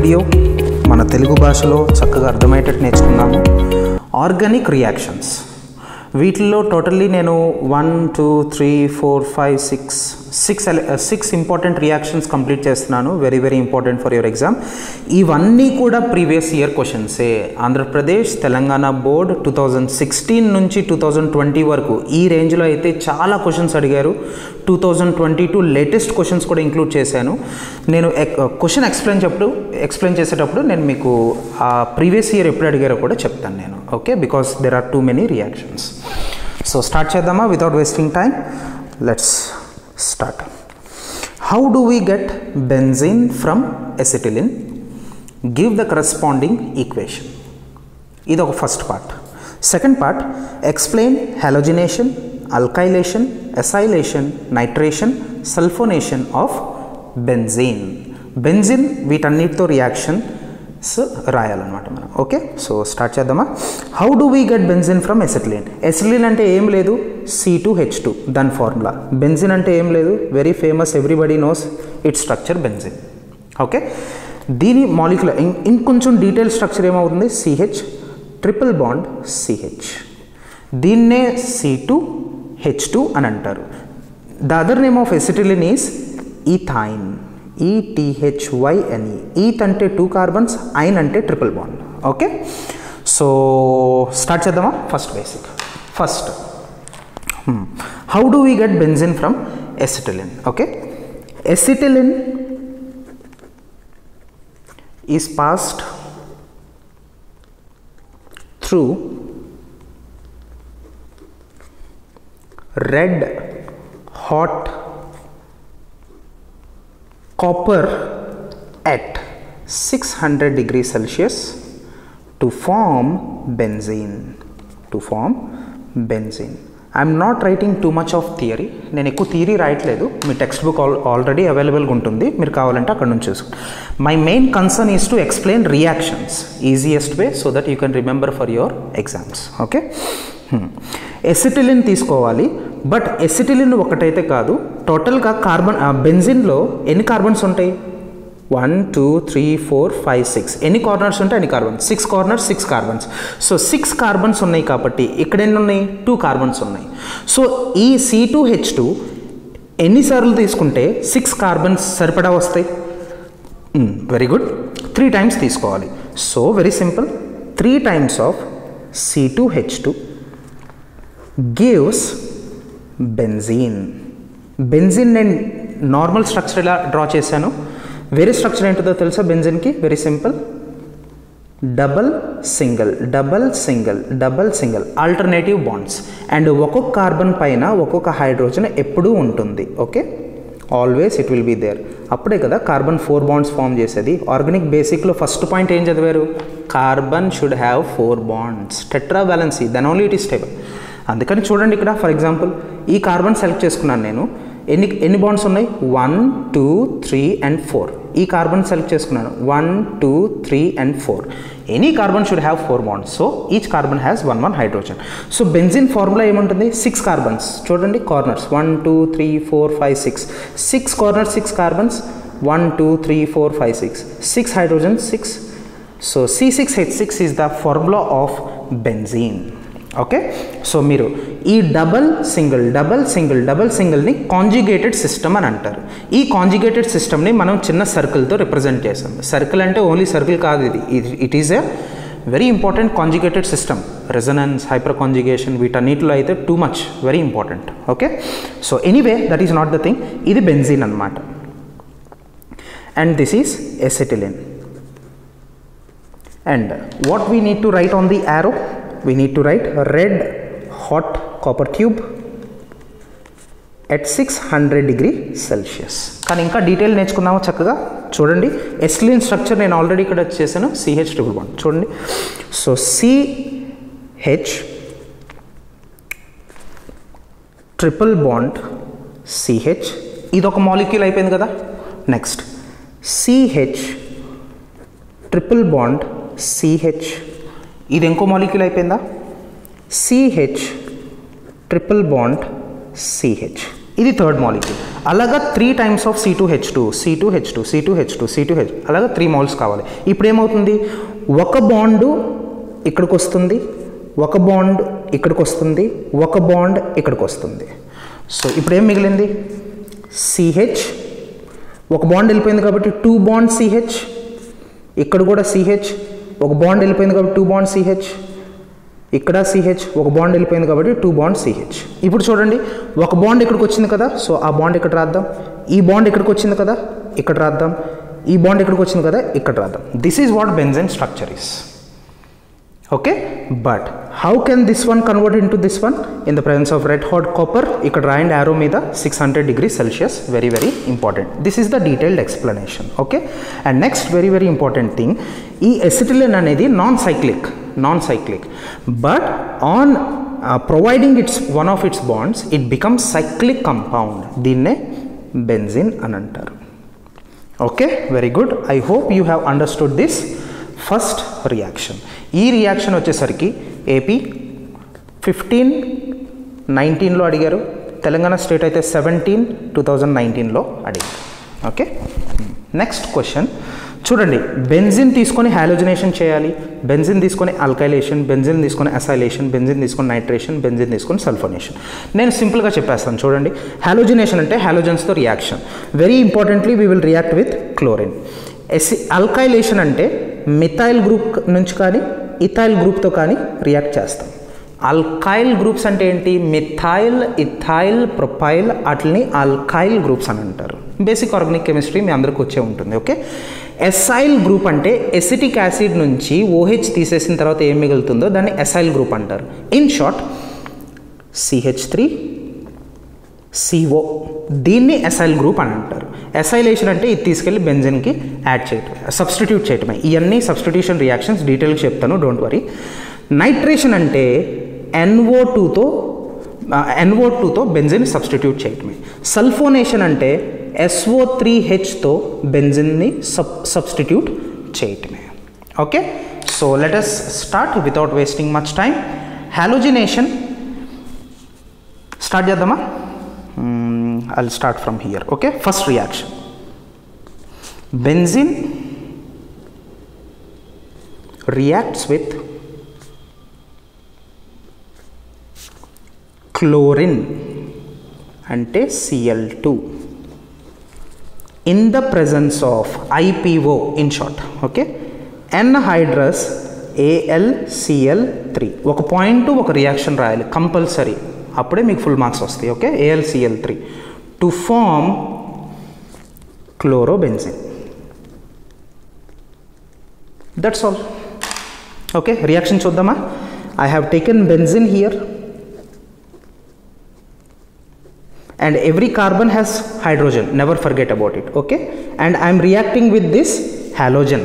Video మన తెలుగు భాషలో చక్కగా అర్థమయ్యేటట్టు నేర్చుకున్నాము. ఆర్గానిక్ రియాక్షన్స్ వీటిల్లో టోటల్లీ నేను 1 2 3 4 5 6 ఇంపార్టెంట్ రియాక్షన్స్ కంప్లీట్ చేస్తున్నాను. Very very important for your exam. ఇవన్నీ కూడా ప్రీవియస్ ఇయర్ క్వశ్చన్సే. ఆంధ్రప్రదేశ్ తెలంగాణ బోర్డ్ 2016 నుంచి 2020 వరకు ఈ రేంజ్లో అయితే చాలా క్వశ్చన్స్ అడిగారు. 2022 లేటెస్ట్ క్వశ్చన్స్ కూడా ఇంక్లూడ్ చేశాను. నేను క్వశ్చన్ ఎక్స్ప్లెయిన్ చేసేటప్పుడు నేను మీకు ఆ ప్రీవియస్ ఇయర్ ఎప్పుడు అడిగారో కూడా చెప్తాను నేను. Okay, because there are too many reactions. So start చేద్దామా without wasting time? Let's start. How do we get benzene from acetylene? Give the corresponding equation. This is first part. Second part, explain halogenation, alkylation, acylation, nitration, sulfonation of benzene. Benzene వీటన్నిటితో reaction రాయాలన్నమాట మనం. Okay, so start చేద్దామా? How do we get benzene from acetylene? Acetylene అంటే ఏం లేదు, C2H2 దాని formula. Benzene అంటే ఏం లేదు, very famous, everybody knows its structure benzene. Okay, దీని మాలిక్యులర్ ఇంకొంచెం డీటెయిల్ స్ట్రక్చర్ ఏమవుతుంది, CH ట్రిపుల్ బాండ్ CH. దీన్నే C2H2 అని అంటారు. The other name of acetylene is ethyne. ETHYNE. Eth అంటే 2 కార్బన్స్, ఐన్ అంటే triple bond. Okay, so start చేద్దామా? First basic. First, how do we get benzene from acetylene? Okay, acetylene is passed through red hot copper at 600 degrees Celsius to form benzene. I am not writing too much of theory. నేను ఎక్కువ theory రాయట్లేదు. మీ text book already అవైలబుల్గా ఉంటుంది, మీరు కావాలంటే అక్కడ నుంచి చూసుకోండి. My main concern is to explain reactions easiest way so that you can remember for your exams. Okay, acetylene తీసుకోవాలి. బట్ ఎసిటిలిన్ ఒకటైతే కాదు, టోటల్గా బెంజిన్లో ఎన్ని కార్బన్స్ ఉంటాయి? 1 2 3 4 5 6. ఎన్ని కార్నర్స్ ఉంటాయి? ఎన్ని carbons? 6 corners, 6 carbons. So 6 carbons ఉన్నాయి కాబట్టి ఇక్కడ ఎన్ని ఉన్నాయి? 2 కార్బన్స్ ఉన్నాయి. సో ఈ C2H2 ఎన్నిసార్లు తీసుకుంటే 6 కార్బన్స్ సరిపడా వస్తాయి? వెరీ గుడ్, 3 టైమ్స్ తీసుకోవాలి. So very simple, 3 times of C2H2 gives benzene. Benzene నేను నార్మల్ స్ట్రక్చర్ ఇలా డ్రా చేశాను. వేరే స్ట్రక్చర్ ఏంటో తెలుసా బెంజీన్కి? Very simple, double single alternative bonds. And ఒక్కొక్క కార్బన్ పైన ఒక్కొక్క హైడ్రోజన్ ఎప్పుడూ ఉంటుంది. Okay, always it will be there. అప్పుడే కదా కార్బన్ 4 బాండ్స్ ఫామ్ చేసేది. ఆర్గానిక్ బేసిక్లో ఫస్ట్ పాయింట్ ఏం చదివారు? Carbon should have 4 bonds, tetra valency, then only it is stable. అందుకని చూడండి ఇక్కడ ఫర్ ఎగ్జాంపుల్ ఈ కార్బన్ సెలెక్ట్ చేసుకున్నాను నేను. ఎన్ని బాండ్స్ ఉన్నాయి? 1 2 3 and 4. ఈ కార్బన్ సెలెక్ట్ చేసుకున్నాను 1 2 3 and 4. Any carbon should have 4 bonds. So each carbon has 1 hydrogen. So benzene formula ఏముంటుంది? 6 కార్బన్స్. చూడండి corners 1 2 3 4 5 6. 6 corners, 6 carbons, 1 2 3 4 5 6. 6 hydrogen, 6. So C6H6 is the formula of benzene. Okay, so మీరు ఈ double సింగిల్ని conjugated system అని అంటారు. ఈ conjugated సిస్టమ్ని మనం చిన్న సర్కిల్తో రిప్రజెంట్ చేసాం. సర్కిల్ అంటే ఓన్లీ సర్కిల్ కాదు, it is a very important conjugated system. Resonance, hyper conjugation వీటన్నిటిలో అయితే too much very important. Okay, so anyway that is not the thing. ఇది బెంజీన్ అనమాట. And this is acetylene. And what we need to right on the arrow? We need to write red hot copper tube at 600 degree Celsius. కానీ ఇంకా detail నేర్చుకుందాము చక్కగా. చూడండి acetylene structure నేను already ఇక్కడ చేశాను. CH ట్రిపుల్ బాండ్ చూడండి. So CH triple bond CH, ఇది ఒక మాలిక్యూల్ అయిపోయింది కదా. Next CH triple bond CH, ఇది ఇంకో మాలిక్యూల్ అయిపోయిందా? CH triple bond CH. ఇది థర్డ్ మాలిక్యూల్. అలాగా 3 times of C2H2 C2H2 C2H2 C2H అలాగా 3 మోల్స్ కావాలి. ఇప్పుడు ఏమవుతుంది, ఒక బాండు ఇక్కడికి వస్తుంది, ఒక బాండ్ ఇక్కడికి వస్తుంది, ఒక బాండ్ ఇక్కడికి వస్తుంది. సో ఇప్పుడు ఏం మిగిలింది, CH, ఒక బాండ్ వెళ్ళిపోయింది కాబట్టి 2 బాండ్ CH, ఇక్కడ కూడా CH, ఒక బాండ్ వెళ్ళిపోయింది కాబట్టి 2 బాండ్ CH, ఇక్కడ CH, ఒక బాండ్ వెళ్ళిపోయింది కాబట్టి 2 బాండ్ CH. ఇప్పుడు చూడండి, ఒక బాండ్ ఇక్కడికి వచ్చింది కదా, సో ఆ బాండ్ ఇక్కడ రాద్దాం. ఈ బాండ్ ఇక్కడికి వచ్చింది కదా, ఇక్కడ రాద్దాం. ఈ బాండ్ ఇక్కడికి వచ్చింది కదా, ఇక్కడ రాద్దాం. This is what benzene structure is. Okay, but how can this one convert in to this one in the presence of red hot copper? ఇక్కడ రాయండి యారో మీద 600 degrees Celsius, very very important. This is the detailed explanation. Okay, and next very very important thing, ఈ acetylene అనేది non cyclic, but on providing it's one of it's bonds it becomes cyclic compound. దీన్నే benzene అని అంటారు. Okay, very good. I hope you have understood this first reaction. ఈ reaction వచ్చేసరికి AP 1519లో అడిగారు, Telangana state అయితే 17/2019లో అడిగారు. ఓకే, నెక్స్ట్ క్వశ్చన్ చూడండి, బెంజిన్ తీసుకొని హాలోజనేషన్ చేయాలి, బెంజిన్ తీసుకొని అల్కైలేషన్, బెంజిన్ తీసుకొని అసైలేషన్, బెంజిన్ తీసుకొని నైట్రేషన్, బెంజిన్ తీసుకొని సల్ఫోనేషన్. నేను సింపుల్గా చెప్పేస్తాను చూడండి. హాలోజనేషన్ అంటే హాలోజన్స్తో reaction. Very importantly we will react with chlorine. Alkylation అంటే మిథైల్ గ్రూప్ నుంచి కానీ ఇథైల్ గ్రూప్తో కానీ రియాక్ట్ చేస్తాం. అల్కైల్ గ్రూప్స్ అంటే ఏంటి, మిథైల్, ఇథైల్, ప్రొపైల్, వాటిని అల్కైల్ గ్రూప్స్ అని అంటారు. బేసిక్ ఆర్గానిక్ కెమిస్ట్రీ మీ అందరికి వచ్చే ఉంటుంది. ఓకే, ఎసైల్ గ్రూప్ అంటే ఎసిటిక్ యాసిడ్ నుంచి OH తీసేసిన తర్వాత ఏం మిగులుతుందో దాన్ని ఎసైల్ గ్రూప్ అంటారు. ఇన్ షార్ట్ CH3CO, దీన్ని ఎసైల్ గ్రూప్ అని అంటారు. ఎసైలేషన్ అంటే ఇది తీసుకెళ్ళి బెంజిన్కి యాడ్ చేయటం, సబ్స్టిట్యూట్ చేయటమే. ఇవన్నీ సబ్స్టిట్యూషన్ రియాక్షన్స్, డీటెయిల్గా చెప్తాను, డోంట్ వరీ. నైట్రేషన్ అంటే NO2తో బెంజిన్ సబ్స్టిట్యూట్ చేయటమే. సల్ఫోనేషన్ అంటే SO3Hతో బెంజిన్ని సబ్స్టిట్యూట్ చేయటమే. Okay, so let us start without wasting much time. Halogenation start చేద్దామా? I'll start from here. Okay, first reaction, benzene reacts with chlorine ante Cl2 in the presence of IPO, in short. Okay, anhydrous AlCl3. ఒక point ఒక reaction రాయాలి compulsory, అప్పుడే మీకు full marks వస్తాయి. Okay, AlCl3 to form chlorobenzene. That's all. Okay, reaction చూద్దామా? I have taken benzene here and every carbon has hydrogen, never forget about it. Okay, and I am reacting with this halogen.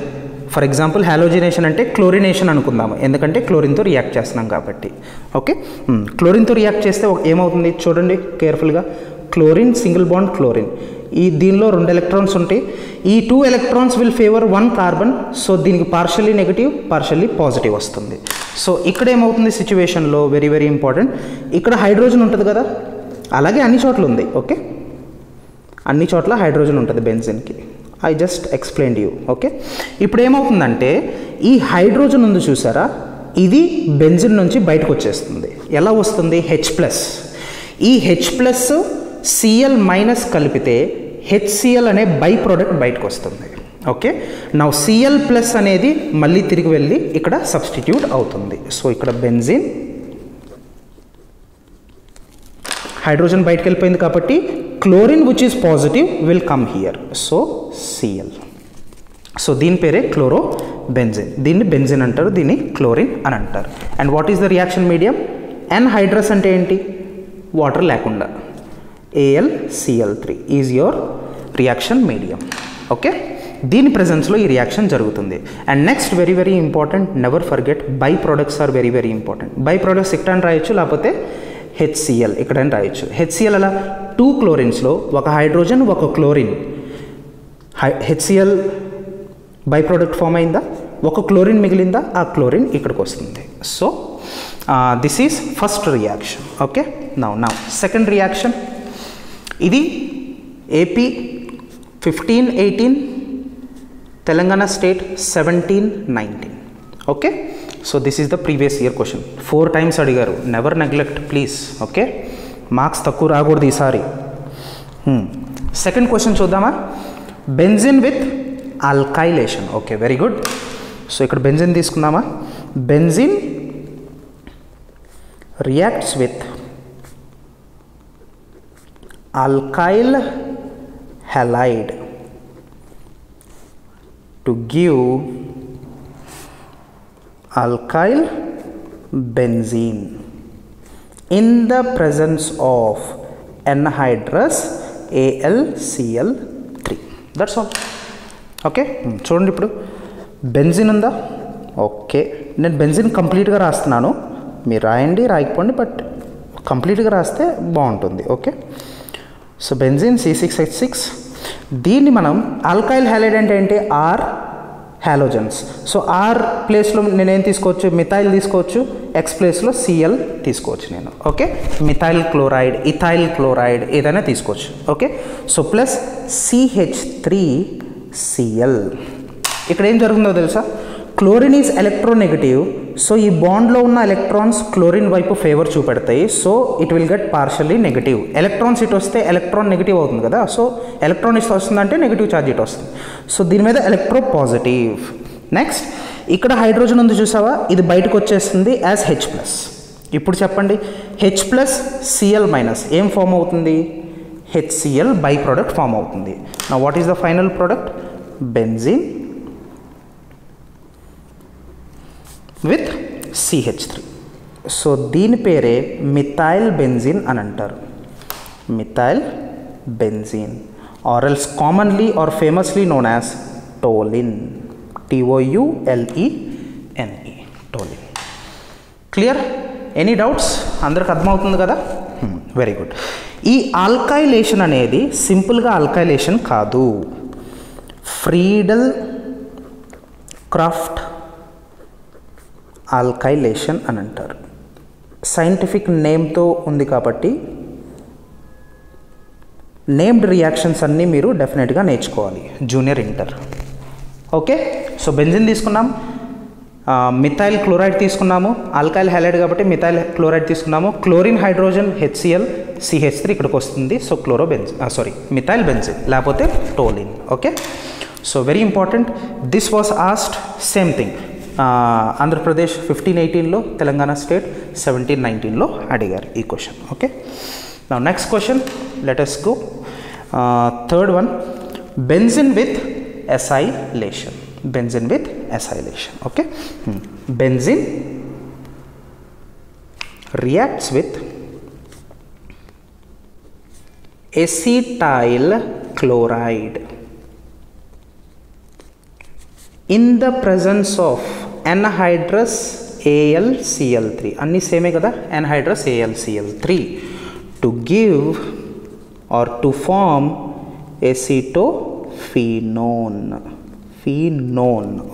For example halogenation అంటే chlorination అనుకుందాము, ఎందుకంటే క్లోరిన్తో react చేస్తున్నాం కాబట్టి. Okay, క్లోరిన్తో react చేస్తే ఏమవుతుంది చూడండి కేర్ఫుల్గా. క్లోరిన్, సింగిల్ బాండ్ క్లోరిన్, దీనిలో 2 ఎలక్ట్రాన్స్ ఉంటాయి. ఈ 2 electrons will favour 1 carbon, so దీనికి పార్షల్లీ నెగిటివ్, పార్షల్లీ పాజిటివ్ వస్తుంది. సో ఇక్కడ ఏమవుతుంది సిచ్యువేషన్లో, వెరీ వెరీ ఇంపార్టెంట్, ఇక్కడ హైడ్రోజన్ ఉంటుంది కదా, అలాగే అన్ని చోట్ల ఉంది. ఓకే, అన్ని చోట్ల హైడ్రోజన్ ఉంటుంది బెంజిన్కి. I just explained you. Okay, ఇప్పుడు ఏమవుతుందంటే ఈ హైడ్రోజన్ ఉంది చూసారా, ఇది బెంజిన్ నుంచి బయటకు వచ్చేస్తుంది. ఎలా వస్తుంది? H+. ఈ H+ Cl- కలిపితే HCl అనే బై ప్రోడక్ట్ బయటకు వస్తుంది. ఓకే, నౌ Cl+ అనేది మళ్ళీ తిరిగి వెళ్ళి ఇక్కడ సబ్స్టిట్యూట్ అవుతుంది. సో ఇక్కడ బెంజిన్, హైడ్రోజన్ బయటకు వెళ్ళిపోయింది కాబట్టి chlorine which is positive will come here, so Cl. So దీని పేరే క్లోరో బెంజిన్. దీన్ని బెంజిన్ అంటారు, దీన్ని క్లోరిన్ అని అంటారు. And what is the reaction medium? Anhydrous అంటే ఏంటి? వాటర్ లేకుండా AlCl3 is your reaction medium. Okay, దీని ప్రెజెన్స్లో ఈ రియాక్షన్ జరుగుతుంది. And next very very important, never forget, by products are very very important. By products ఇక్కడ అని రాయొచ్చు, లేకపోతే HCl ఇక్కడ అని రాయొచ్చు. HCl అలా 2 క్లోరిన్స్లో ఒక హైడ్రోజన్ ఒక chlorine, HCl by product form అయిందా, ఒక క్లోరిన్ మిగిలిందా, ఆ క్లోరిన్ ఇక్కడికి వస్తుంది. So this is first reaction. Okay, now second reaction. ఇది AP 15-18, Telangana state 17-19. Okay, so this is the previous year question. 4 times అడిగారు. Never neglect please. Okay, marks తక్కువ రాకూడదు ఈసారి. సెకండ్ క్వశ్చన్ చూద్దామా. Benzene with alkylation. Okay, very good. So ఇక్కడ benzene తీసుకుందామా. Benzene reacts with alkyl halide to give alkyl benzene in the presence of anhydrous AlCl3. That's all. Okay, చూడండి ఇప్పుడు benzene ఉందా. Okay, నేను బెంజిన్ కంప్లీట్గా రాస్తున్నాను, మీరు రాయండి రాయకపోండి, బట్ కంప్లీట్గా రాస్తే బాగుంటుంది. Okay, so benzene C6H6. దీన్ని మనం ఆల్కైల్ హ్యాలైడ్ అంటే ఏంటి, ఆర్ హ్యాలోజన్స్. సో ఆర్ ప్లేస్లో నేనేం తీసుకోవచ్చు, మిథైల్ తీసుకోవచ్చు, ఎక్స్ ప్లేస్లో Cl తీసుకోవచ్చు నేను. Okay, methyl chloride, ethyl chloride ఏదైనా తీసుకోవచ్చు. Okay, so plus CH3Cl. ఇక్కడ ఏం జరుగుతుందో తెలుసా, క్లోరిన్ ఈజ్ ఎలక్ట్రోనెగటివ్. సో ఈ బాండ్లో ఉన్న ఎలక్ట్రాన్స్ క్లోరిన్ వైపు ఫేవర్ చూపెడతాయి. So it will get partially negative. Electrons ఇటు వస్తే ఎలక్ట్రాన్ నెగిటివ్ అవుతుంది కదా. సో ఎలక్ట్రాన్ ఇటు వస్తుందంటే నెగిటివ్ ఛార్జ్ ఇటు వస్తుంది. సో దీని మీద ఎలక్ట్రో పాజిటివ్. నెక్స్ట్ ఇక్కడ హైడ్రోజన్ ఉంది చూసావా, ఇది బయటకు వచ్చేస్తుంది యాజ్ H+. ఇప్పుడు చెప్పండి, H+Cl- ఏం ఫామ్ అవుతుంది, HCl బై ప్రోడక్ట్ ఫామ్ అవుతుంది. నా what is the final product, benzene with CH3. So దీని పేరే మిథైల్ బెంజిన్ అని అంటారు. Methyl benzene or else commonly or famously known as toluene. TOULENE, toluene. Clear? Any doubts? అందరికి అర్థమవుతుంది కదా. Very good. ఈ ఆల్కైలేషన్ అనేది సింపుల్గా ఆల్కైలేషన్ కాదు, ఫ్రీడల్ క్రాఫ్ట్ ఆల్కైలేషన్ అని అంటారు. సైంటిఫిక్ నేమ్తో ఉంది కాబట్టి నేమ్డ్ రియాక్షన్స్ అన్నీ మీరు డెఫినెట్గా నేర్చుకోవాలి junior inter. Okay, so benzene తీసుకున్నాం, మిథైల్ క్లోరైడ్ తీసుకున్నాము, ఆల్కైల్ హ్యాలైడ్ కాబట్టి మిథైల్ క్లోరైడ్ తీసుకున్నాము, క్లోరిన్ హైడ్రోజన్ HCl CH3 ఇక్కడికి వస్తుంది. సో మిథైల్ బెంజిన్ లేకపోతే toluene. Okay, so very important. This was asked same thing. Andhra Pradesh 15-18లో, తెలంగాణ స్టేట్ 17-19లో అడిగారు ఈ question. Okay, now next question, let us go. Third one, benzene with acylation. Benzene with acylation. Okay, benzene reacts with acetyl chloride in the presence of anhydrous AlCl3. అన్నీ సేమే కదా, anhydrous AlCl3 to give or to form acetophenone.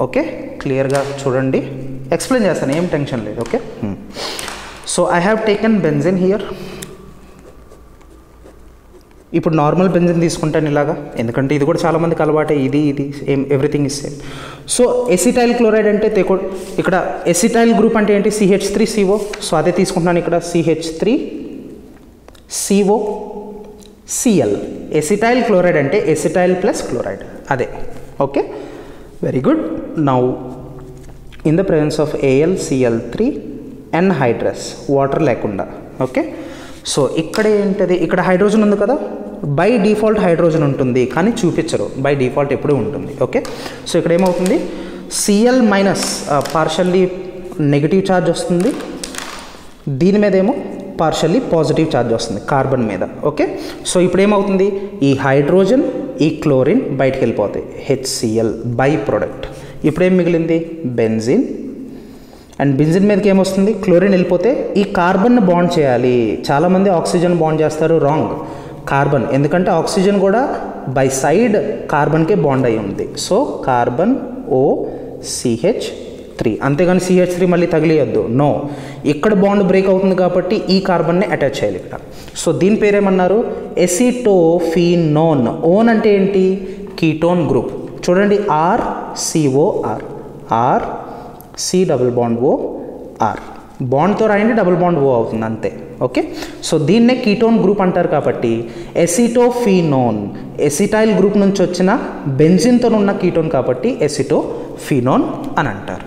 Okay, క్లియర్గా చూడండి, explain చేస్తాను, ఏం tension లేదు. Okay, so I have taken benzene here. ఇప్పుడు normal benzene తీసుకుంటాను ఇలాగా, ఎందుకంటే ఇది కూడా చాలామందికి అలవాటే, ఇది same, everything is same. So acetyl chloride అంటే ఇక్కడ ఎసిటైల్ గ్రూప్ అంటే ఏంటి, CH3CO. సో అదే తీసుకుంటున్నాను ఇక్కడ, CH3COCl. ఎసిటైల్ క్లోరైడ్ అంటే ఎసిటైల్ ప్లస్ క్లోరైడ్, అదే. Okay, very good. Now in the presence of AlCl3 anhydrous, water లేకుండా. ఓకే, సో ఇక్కడ ఏంటది, ఇక్కడ హైడ్రోజన్ ఉంది కదా, బై డిఫాల్ట్ హైడ్రోజన్ ఉంటుంది కానీ చూపించరు, బై డిఫాల్ట్ ఎప్పుడూ ఉంటుంది. ఓకే, సో ఇక్కడ ఏమవుతుంది, Cl- పార్షల్లీ నెగిటివ్ ఛార్జ్ వస్తుంది, దీని మీద ఏమో పార్షల్లీ పాజిటివ్ ఛార్జ్ వస్తుంది కార్బన్ మీద. ఓకే, సో ఇప్పుడు ఏమవుతుంది, ఈ హైడ్రోజన్ ఈ క్లోరిన్ బయటకు వెళ్ళిపోతాయి, HCl బై ప్రోడక్ట్. ఇప్పుడు ఏం మిగిలింది, బెంజిన్. అండ్ బెంజిన్ మీదకి ఏమొస్తుంది, క్లోరిన్ వెళ్ళిపోతే ఈ కార్బన్ బాండ్ చేయాలి. చాలామంది ఆక్సిజన్ బాండ్ చేస్తారు, రాంగ్, కార్బన్. ఎందుకంటే ఆక్సిజన్ కూడా బై సైడ్ కార్బన్కే బాండ్ అయి ఉంది. సో కార్బన్ OCH 3, అంతేగాని CH3 మళ్ళీ తగిలియద్దు, నో. ఇక్కడ బాండ్ బ్రేక్ అవుతుంది కాబట్టి ఈ కార్బన్ని అటాచ్ చేయాలి ఇక్కడ. సో దీని పేరేమన్నారు, ఎసిటోఫినోన్. ఓన్ అంటే ఏంటి, కీటోన్ గ్రూప్. చూడండి, RCOR, RC+O+R, బాండ్తో రాయండి, డబుల్ బాండ్ O అవుతుంది అంతే. ఓకే, సో దీన్నే కీటోన్ గ్రూప్ అంటారు కాబట్టి ఎసిటోఫినోన్, ఎసిటైల్ గ్రూప్ నుంచి వచ్చిన బెంజిన్తో ఉన్న కీటోన్ కాబట్టి ఎసిటోఫినోన్ అని అంటారు.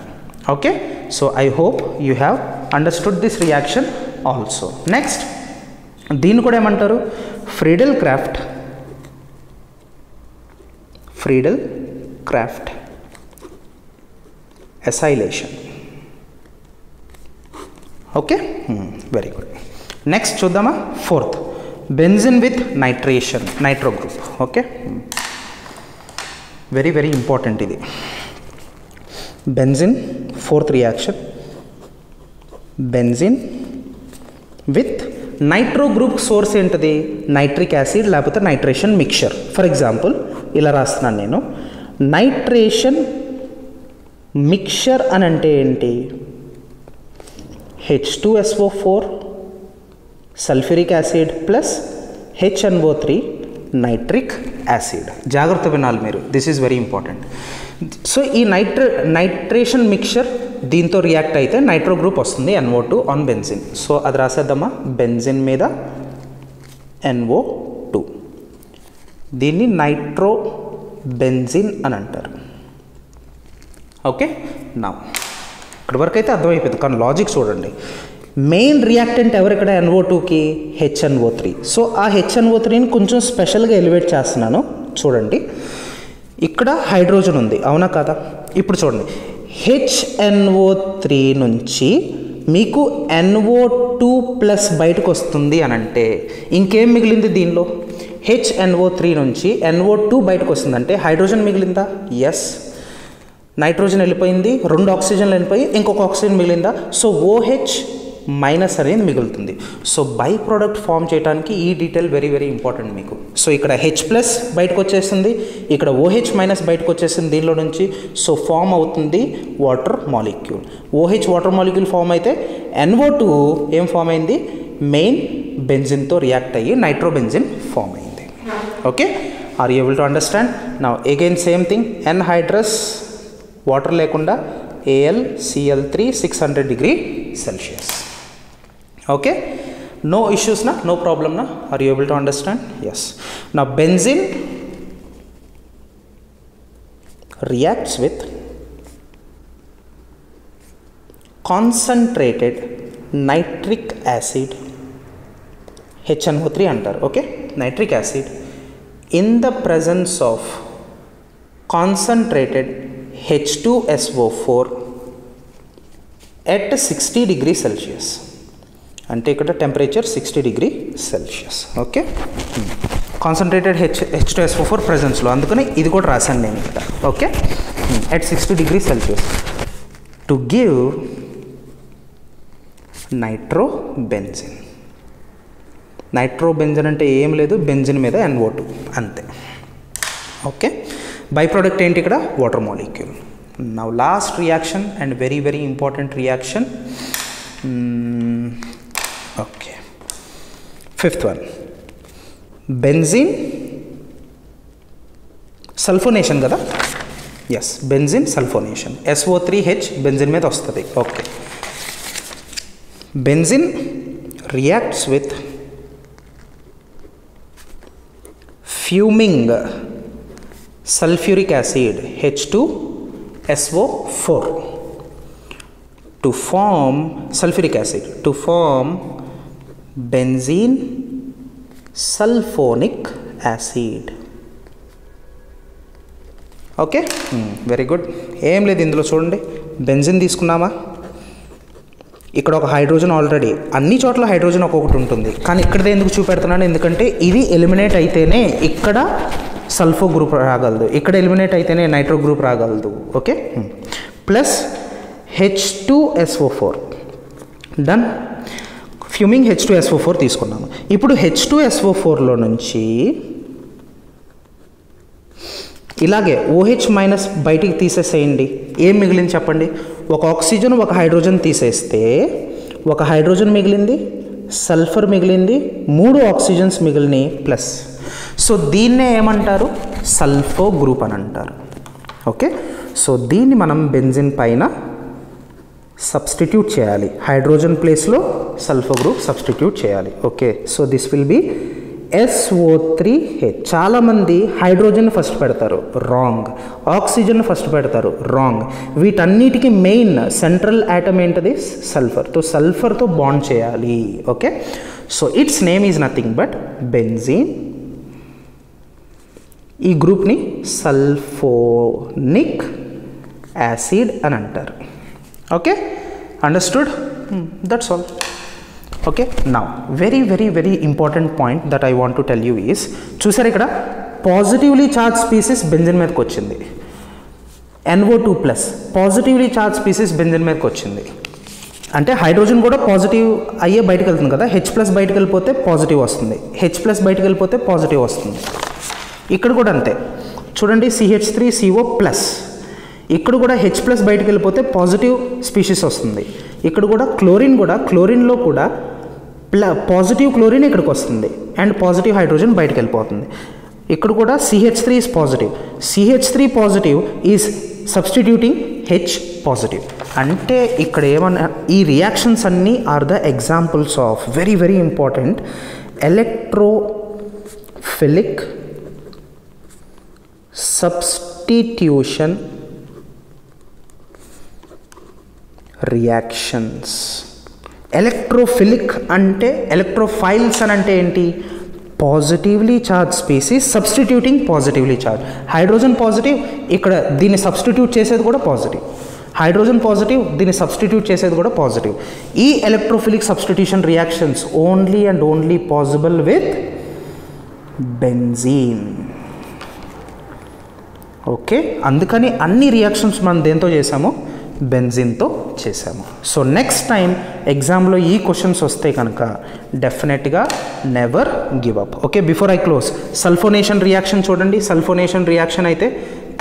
Okay, so I hope you have understood this reaction also. Next దీన్ని కూడా ఏమంటారు, Friedel Craft acylation. Okay, very good. Next చూద్దామా, fourth, benzene with nitro group. Okay, very very important ఇది. Benzene, fourth reaction, benzene with nitro group. Source ఏంటిది, nitric acid లేకపోతే nitration mixture. For example ఇలా రాస్తున్నాను నేను, నైట్రేషన్ మిక్చర్ అని అంటే ఏంటి, H2SO4 sulphuric acid plus HNO3 nitric acid. జాగ్రత్త వినాలి మీరు, this is very important. So ఈ నైట్రేషన్ మిక్చర్ దీంతో రియాక్ట్ అయితే నైట్రో గ్రూప్ వస్తుంది, NO2 ఆన్ బెంజిన్. సో అది రాసేద్దామా, బెంజిన్ మీద NO2, దీన్ని నైట్రో బెంజిన్ అని అంటారు. ఓకే, నా ఇక్కడ వరకు అయితే అర్థమైపోతుంది, కానీ లాజిక్ చూడండి. మెయిన్ రియాక్టెంట్ ఎవరు ఇక్కడ, NO2కి HNO3. సో ఆ HNO3ని కొంచెం స్పెషల్గా ఎలివేట్ చేస్తున్నాను. చూడండి, ఇక్కడ హైడ్రోజన్ ఉంది, అవునా కదా. ఇప్పుడు చూడండి, HNO3 నుంచి మీకు NO2+ బయటకు వస్తుంది అని అంటే ఇంకేం మిగిలింది దీనిలో, HNO3 నుంచి NO2 బయటకు వస్తుందంటే హైడ్రోజన్ మిగిలిందా, ఎస్. నైట్రోజన్ వెళ్ళిపోయింది, 2 ఆక్సిజన్లు వెళ్ళిపోయి ఇంకొక ఆక్సిజన్ మిగిలిందా, సో OH- అనేది మిగులుతుంది. సో బై ప్రోడక్ట్ ఫామ్ చేయడానికి ఈ డీటెయిల్ వెరీ వెరీ ఇంపార్టెంట్ మీకు. సో ఇక్కడ H+ బయటకు వచ్చేసింది, ఇక్కడ OH- బయటకు వచ్చేసింది దీనిలో నుంచి. సో ఫామ్ అవుతుంది water molecule. OH water molecule form అయితే NO2 ఏం ఫామ్ అయింది, మెయిన్ బెంజిన్తో రియాక్ట్ అయ్యి నైట్రోబెంజిన్ ఫామ్ అయింది. Okay, are you able to understand? Now again same thing, anhydrous water లేకుండా AlCl3 600 degree Celsius. Okay, no issues na, no problem na, are you able to understand? Yes. Now benzene reacts with concentrated nitric acid, HNO3 antaru. Okay, nitric acid in the presence of concentrated H2SO4 at 60 degree Celsius. అంటే ఇక్కడ temperature 60 degree Celsius. Okay, concentrated H2SO4 ప్రెజెన్స్లో, అందుకని ఇది కూడా రాశాను నేను ఇక్కడ. Okay, at 60 degree Celsius to give nitrobenzene. Nitrobenzene అంటే ఏం లేదు, బెంజిన్ మీద NO2 అంతే. ఓకే, బై ప్రోడక్ట్ ఏంటి ఇక్కడ, water molecule. Now last reaction and very very important reaction. Okay, fifth one, benzene sulfonation కదా. Yes, benzene sulfonation, SO3H benzene మీద వస్తుంది. Okay, benzene reacts with fuming sulfuric acid H2SO4 to form sulfuric acid to form benzene sulfonic acid. Okay, very good. ఏం లేదు ఇందులో చూడండి, benzene తీసుకున్నామా, ఇక్కడ ఒక hydrogen, already అన్ని చోట్ల హైడ్రోజన్ ఒక్కొక్కటి ఉంటుంది, కానీ ఇక్కడదే ఎందుకు చూపెడుతున్నాను, ఎందుకంటే ఇది ఎలిమినేట్ అయితేనే ఇక్కడ సల్ఫో గ్రూప్ రాగలదు, ఇక్కడ ఎలిమినేట్ అయితేనే నైట్రో గ్రూప్ రాగలదు. Okay, plus H2SO4 done. Fuming H2SO4 తీసుకున్నాము. ఇప్పుడు H2SO4లో నుంచి ఇలాగే OH మైనస్ బయటికి తీసేసేయండి, ఏం మిగిలింది చెప్పండి? ఒక ఆక్సిజన్ ఒక హైడ్రోజన్ తీసేస్తే ఒక హైడ్రోజన్ మిగిలింది, సల్ఫర్ మిగిలింది, 3 ఆక్సిజన్స్ మిగిలినాయి ప్లస్. సో దీన్నే ఏమంటారు? సల్ఫో గ్రూప్ అని అంటారు. ఓకే, సో దీన్ని మనం బెంజిన్ పైన సబ్స్టిట్యూట్ చేయాలి, హైడ్రోజన్ ప్లేస్లో సల్ఫో గ్రూప్ సబ్స్టిట్యూట్ చేయాలి. Okay, so this will be SO3H. చాలామంది హైడ్రోజన్ ఫస్ట్ పెడతారు, రాంగ్. ఆక్సిజన్ ఫస్ట్ పెడతారు, రాంగ్. వీటన్నిటికీ మెయిన్ సెంట్రల్ ఆటమ్ ఏంటది? సల్ఫర్. తో సల్ఫర్తో బాండ్ చేయాలి. Okay, so its name is nothing but benzene. ఈ గ్రూప్ని సల్ఫోనిక్ యాసిడ్ అని అంటారు. Okay, understood? That's all. Okay, now very very very important point that I want to tell you is, చూసారు ఇక్కడ positively charge species benzene మీదకి వచ్చింది, NO2 plus positively charge species benzene మీదకి వచ్చింది. అంటే హైడ్రోజన్ కూడా పాజిటివ్ అయ్యే బయటకు వెళ్తుంది కదా, H ప్లస్ బయటకు వెళ్ళిపోతే పాజిటివ్ వస్తుంది, H ప్లస్ బయటకు వెళ్ళిపోతే పాజిటివ్ వస్తుంది. ఇక్కడ కూడా అంతే, చూడండి CH3CO ప్లస్, ఇక్కడ కూడా H ప్లస్ బయటకు వెళ్ళిపోతే పాజిటివ్ స్పీషీస్ వస్తుంది. ఇక్కడ కూడా క్లోరిన్లో కూడా పాజిటివ్ క్లోరిన్ ఇక్కడికి వస్తుంది అండ్ పాజిటివ్ హైడ్రోజన్ బయటకు వెళ్ళిపోతుంది. ఇక్కడ కూడా CH3 is positive, CH3 positive is substituting H positive. అంటే ఇక్కడ ఏమన్నా ఈ రియాక్షన్స్ అన్నీ are the examples of very very important electrophilic substitution reactions. Electrophilic అంటే ఎలక్ట్రోఫైల్స్ అని అంటే ఏంటి? Positively charge species substituting positively charge. Hydrogen positive, ఇక్కడ దీన్ని సబ్స్టిట్యూట్ చేసేది కూడా పాజిటివ్. హైడ్రోజన్ పాజిటివ్, దీన్ని సబ్స్టిట్యూట్ చేసేది కూడా పాజిటివ్. ఈ electrophilic substitution reactions only and only possible with benzene. Okay, అందుకని అన్ని రియాక్షన్స్ మనం దేంతో చేసామో? బెంజిన్తో చేసాము. సో నెక్స్ట్ టైం ఎగ్జామ్లో ఈ క్వశ్చన్స్ వస్తే కనుక డెఫినెట్గా never give up. Okay, before I close, sulphonation reaction చూడండి. సల్ఫోనేషన్ రియాక్షన్ అయితే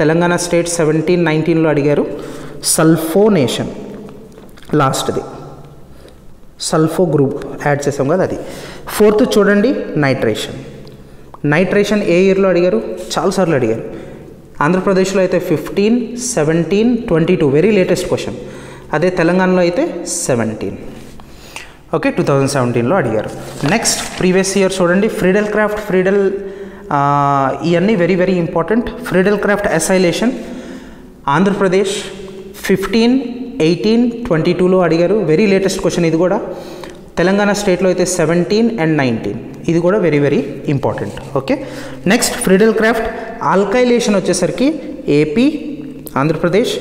తెలంగాణ స్టేట్ 1719లో అడిగారు. సల్ఫోనేషన్ లాస్ట్ది సల్ఫో గ్రూప్ యాడ్ చేసాం కదా అది. 4th చూడండి నైట్రేషన్. నైట్రేషన్ ఏ ఇయర్లో అడిగారు? చాలాసార్లు అడిగారు. ఆంధ్రప్రదేశ్లో అయితే 15, 17, 22 వెరీ లేటెస్ట్ క్వశ్చన్. అదే తెలంగాణలో అయితే 17. ఓకే, 2017లో అడిగారు. నెక్స్ట్ ప్రీవియస్ ఇయర్ చూడండి. ఫ్రీడెల్ క్రాఫ్ట్, ఇవన్నీ very very important. ఫ్రీడెల్ Craft acylation Andhra Pradesh 15, 18, 22లో అడిగారు. వెరీ లేటెస్ట్ క్వశ్చన్ ఇది కూడా. తెలంగాణ స్టేట్లో అయితే 17 and 19. ఇది కూడా very very important. Okay, next ఫ్రీడెల్ craft alkylation వచ్చేసరికి ఏపీ, ఆంధ్రప్రదేశ్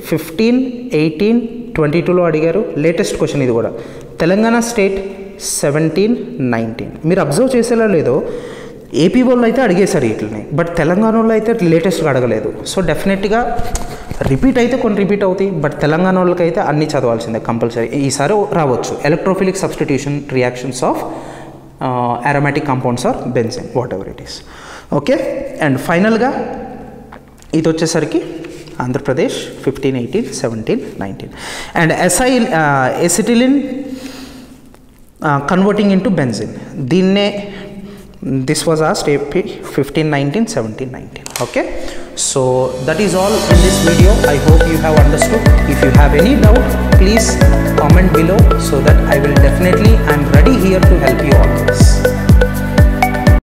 15, 18, 22లో అడిగారు. లేటెస్ట్ క్వశ్చన్ ఇది కూడా. తెలంగాణ స్టేట్ 17, 19. మీరు అబ్జర్వ్ చేసేలా లేదో, ఏపీ వాళ్ళు అయితే అడిగేశారు వీటిని, బట్ తెలంగాణ వాళ్ళు అయితే లేటెస్ట్గా అడగలేదు. సో డెఫినెట్గా రిపీట్ అయితే కొన్ని రిపీట్ అవుతాయి, బట్ తెలంగాణ వాళ్ళకి అయితే అన్నీ చదవాల్సిందే కంపల్సరీ. ఈసారి రావచ్చు electrophilic substitution reactions of aromatic compounds or benzene, whatever it is. Okay, and ఫైనల్గా ఇది వచ్చేసరికి Andhra Pradesh 15, 18, 17, 19. And acetylene converting into benzene, దీన్నే దిస్ వాజ్ ఆ step 15, 19, 17, 19. Okay, so that is all in this video. I hope you have understood. If you have any doubt, please comment below so that I will definitely, I am ready here to help you all this.